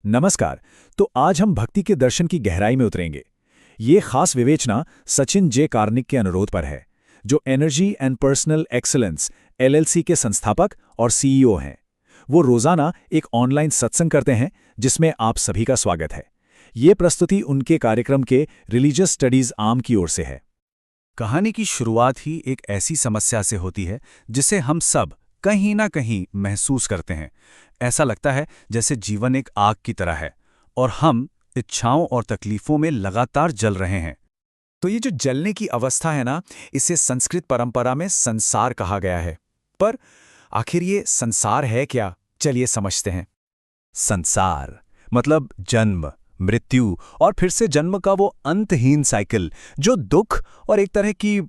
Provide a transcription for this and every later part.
नमस्कार। तो आज हम भक्ति के दर्शन की गहराई में उतरेंगे। ये खास विवेचना सचिन जे कार्निक के अनुरोध पर है, जो energy and personal excellence LLC के संस्थापक और सीईओ हैं। वो रोजाना एक ऑनलाइन सत्संग करते हैं जिसमें आप सभी का स्वागत है। ये प्रस्तुति उनके कार्यक्रम के रिलीजियस स्टडीज आर्म की ओर से है। कहानी की शुरुआत ही एक ऐसी समस्या से होती है जिसे हम सब कहीं ना कहीं महसूस करते हैं। ऐसा लगता है जैसे जीवन एक आग की तरह है और हम इच्छाओं और तकलीफों में लगातार जल रहे हैं। तो ये जो जलने की अवस्था है ना, इसे संस्कृत परंपरा में संसार कहा गया है। पर आखिर ये संसार है क्या? चलिए समझते हैं। संसार मतलब जन्म, मृत्यु और फिर से जन्म का वो अंतहीन साइकिल जो दुख और एक तरह की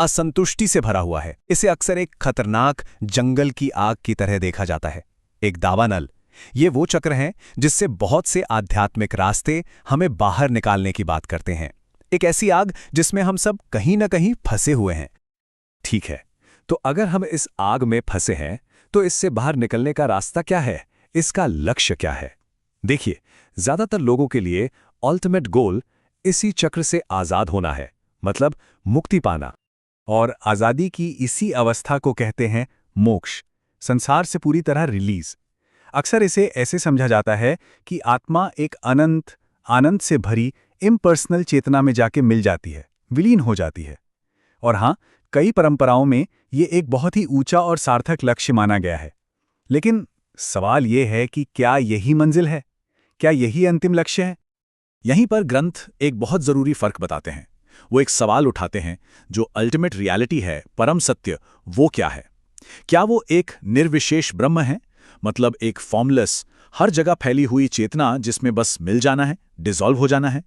असंतुष्टि से भरा हुआ है। इसे अक्सर एक खतरनाक जंगल की आग की तरह देखा जाता है, एक दावानल। ये वो चक्र हैं जिससे बहुत से आध्यात्मिक रास्ते हमें बाहर निकालने की बात करते हैं। एक ऐसी आग जिसमें हम सब कहीं ना कहीं फंसे हुए हैं। ठीक है, तो अगर हम इस आग में फंसे हैं तो इससे बाहर निकलने का रास्ता क्या है? इसका लक्ष्य क्या है? देखिए, ज्यादातर लोगों के लिए अल्टीमेट गोल इसी चक्र से आजाद होना है, मतलब मुक्ति पाना। और आजादी की इसी अवस्था को कहते हैं मोक्ष, संसार से पूरी तरह रिलीज। अक्सर इसे ऐसे समझा जाता है कि आत्मा एक अनंत आनंद से भरी इम्पर्सनल चेतना में जाके मिल जाती है, विलीन हो जाती है। और हाँ, कई परंपराओं में ये एक बहुत ही ऊंचा और सार्थक लक्ष्य माना गया है। लेकिन सवाल ये है कि क्या यही मंजिल है? क्या यही अंतिम लक्ष्य है? यहीं पर ग्रंथ एक बहुत जरूरी फर्क बताते हैं। वो एक सवाल उठाते हैं, जो अल्टीमेट रियलिटी है, परम सत्य, वो क्या है? क्या वो एक निर्विशेष ब्रह्म है, मतलब एक फॉर्मलेस, हर जगह फैली हुई चेतना जिसमें बस मिल जाना है, डिसॉल्व हो जाना है?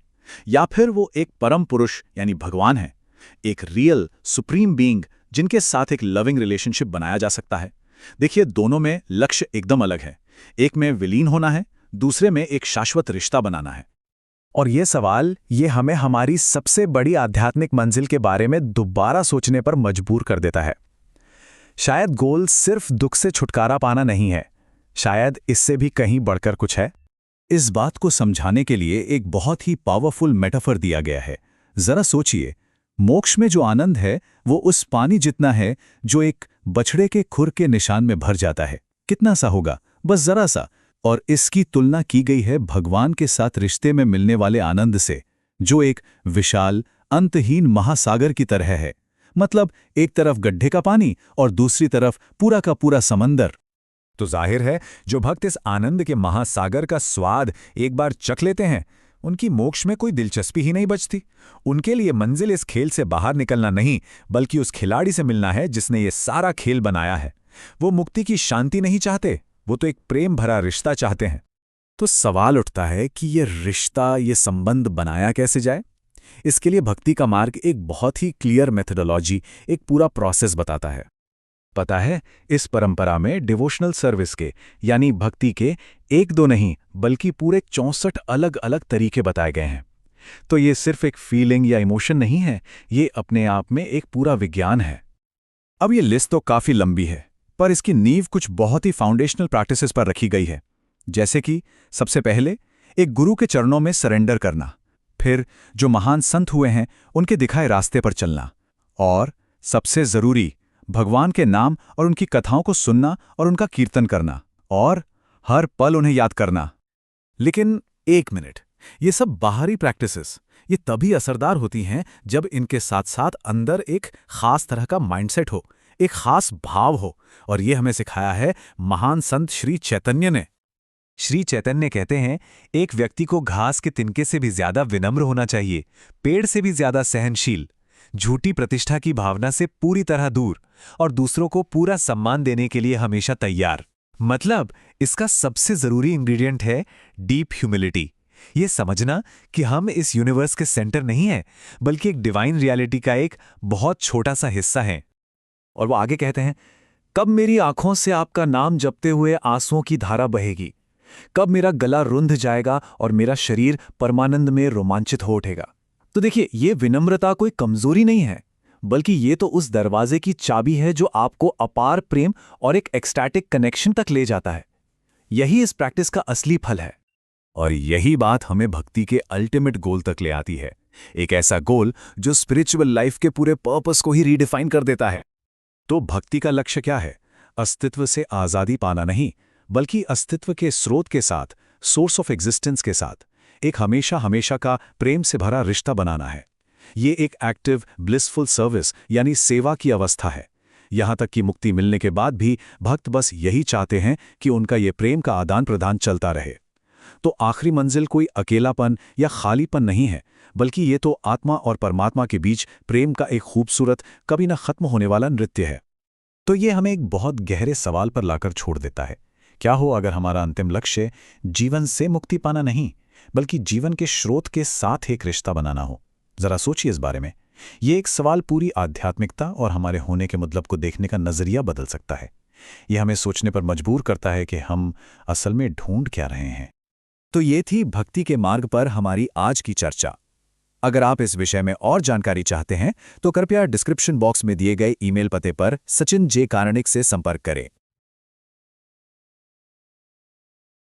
या फिर वो एक परम पुरुष यानी भगवान है, एक रियल सुप्रीम बीइंग जिनके साथ एक लविंग रिलेशनशिप बनाया जा सकता है? देखिए, दोनों में लक्ष्य एकदम अलग है। एक में विलीन होना है, दूसरे में एक शाश्वत रिश्ता बनाना है। और ये सवाल हमें हमारी सबसे बड़ी आध्यात्मिक मंजिल के बारे में दोबारा सोचने पर मजबूर कर देता है। शायद गोल सिर्फ दुख से छुटकारा पाना नहीं है, शायद इससे भी कहीं बढ़कर कुछ है। इस बात को समझाने के लिए एक बहुत ही पावरफुल मेटाफर दिया गया है। जरा सोचिए, मोक्ष में जो आनंद है वो उस पानी जितना है जो एक बछड़े के खुर के निशान में भर जाता है। कितना सा होगा? बस जरा सा। और इसकी तुलना की गई है भगवान के साथ रिश्ते में मिलने वाले आनंद से, जो एक विशाल अंतहीन महासागर की तरह है। मतलब एक तरफ गड्ढे का पानी और दूसरी तरफ पूरा का पूरा समंदर। तो जाहिर है, जो भक्त इस आनंद के महासागर का स्वाद एक बार चख लेते हैं, उनकी मोक्ष में कोई दिलचस्पी ही नहीं बचती। उनके लिए मंजिल इस खेल से बाहर निकलना नहीं, बल्कि उस खिलाड़ी से मिलना है जिसने ये सारा खेल बनाया है। वो मुक्ति की शांति नहीं चाहते, वो तो एक प्रेम भरा रिश्ता चाहते हैं। तो सवाल उठता है कि ये रिश्ता, ये संबंध बनाया कैसे जाए? इसके लिए भक्ति का मार्ग एक बहुत ही क्लियर मेथोडोलॉजी, एक पूरा प्रोसेस बताता है। पता है, इस परंपरा में डिवोशनल सर्विस के यानी भक्ति के एक दो नहीं बल्कि पूरे 64 अलग अलग तरीके बताए गए हैं। तो ये सिर्फ एक फीलिंग या इमोशन नहीं है, ये अपने आप में एक पूरा विज्ञान है। अब ये लिस्ट तो काफी लंबी है, पर इसकी नींव कुछ बहुत ही फाउंडेशनल प्रैक्टिसेस पर रखी गई है। जैसे कि सबसे पहले एक गुरु के चरणों में सरेंडर करना, फिर जो महान संत हुए हैं उनके दिखाए रास्ते पर चलना, और सबसे जरूरी भगवान के नाम और उनकी कथाओं को सुनना और उनका कीर्तन करना, और हर पल उन्हें याद करना। लेकिन एक मिनट, ये सब बाहरी प्रैक्टिसेस ये तभी असरदार होती हैं जब इनके साथ साथ अंदर एक खास तरह का माइंडसेट हो, एक खास भाव हो। और ये हमें सिखाया है महान संत श्री चैतन्य ने। श्री चैतन्य कहते हैं, एक व्यक्ति को घास के तिनके से भी ज्यादा विनम्र होना चाहिए, पेड़ से भी ज्यादा सहनशील, झूठी प्रतिष्ठा की भावना से पूरी तरह दूर, और दूसरों को पूरा सम्मान देने के लिए हमेशा तैयार। मतलब इसका सबसे जरूरी इंग्रेडिएंट है डीप ह्यूमिलिटी। ये समझना कि हम इस यूनिवर्स के सेंटर नहीं हैं, बल्कि एक डिवाइन रियलिटी का एक बहुत छोटा सा हिस्सा हैं। और वो आगे कहते हैं, कब मेरी आंखों से आपका नाम जपते हुए आंसुओं की धारा बहेगी, कब मेरा गला रुंध जाएगा और मेरा शरीर परमानंद में रोमांचित हो उठेगा। तो देखिए, ये विनम्रता कोई कमजोरी नहीं है, बल्कि ये तो उस दरवाजे की चाबी है जो आपको अपार प्रेम और एक एक्सटैटिक कनेक्शन तक ले जाता है। यही इस प्रैक्टिस का असली फल है। और यही बात हमें भक्ति के अल्टीमेट गोल तक ले आती है, एक ऐसा गोल जो स्पिरिचुअल लाइफ के पूरे पर्पस को ही रीडिफाइन कर देता है। तो भक्ति का लक्ष्य क्या है? अस्तित्व से आज़ादी पाना नहीं, बल्कि अस्तित्व के स्रोत के साथ, सोर्स ऑफ एग्जिस्टेंस के साथ एक हमेशा हमेशा का प्रेम से भरा रिश्ता बनाना है। ये एक एक्टिव ब्लिसफुल सर्विस यानी सेवा की अवस्था है। यहाँ तक कि मुक्ति मिलने के बाद भी भक्त बस यही चाहते हैं कि उनका ये प्रेम का आदान प्रदान चलता रहे। तो आखिरी मंजिल कोई अकेलापन या खालीपन नहीं है, बल्कि ये तो आत्मा और परमात्मा के बीच प्रेम का एक खूबसूरत, कभी न खत्म होने वाला नृत्य है। तो ये हमें एक बहुत गहरे सवाल पर लाकर छोड़ देता है। क्या हो अगर हमारा अंतिम लक्ष्य जीवन से मुक्ति पाना नहीं, बल्कि जीवन के स्रोत के साथ एक रिश्ता बनाना हो? जरा सोचिए इस बारे में। ये एक सवाल पूरी आध्यात्मिकता और हमारे होने के मतलब को देखने का नजरिया बदल सकता है। ये हमें सोचने पर मजबूर करता है कि हम असल में ढूंढ क्या रहे हैं। तो ये थी भक्ति के मार्ग पर हमारी आज की चर्चा। अगर आप इस विषय में और जानकारी चाहते हैं तो कृपया डिस्क्रिप्शन बॉक्स में दिए गए ईमेल पते पर सचिन जे कारनिक से संपर्क करें।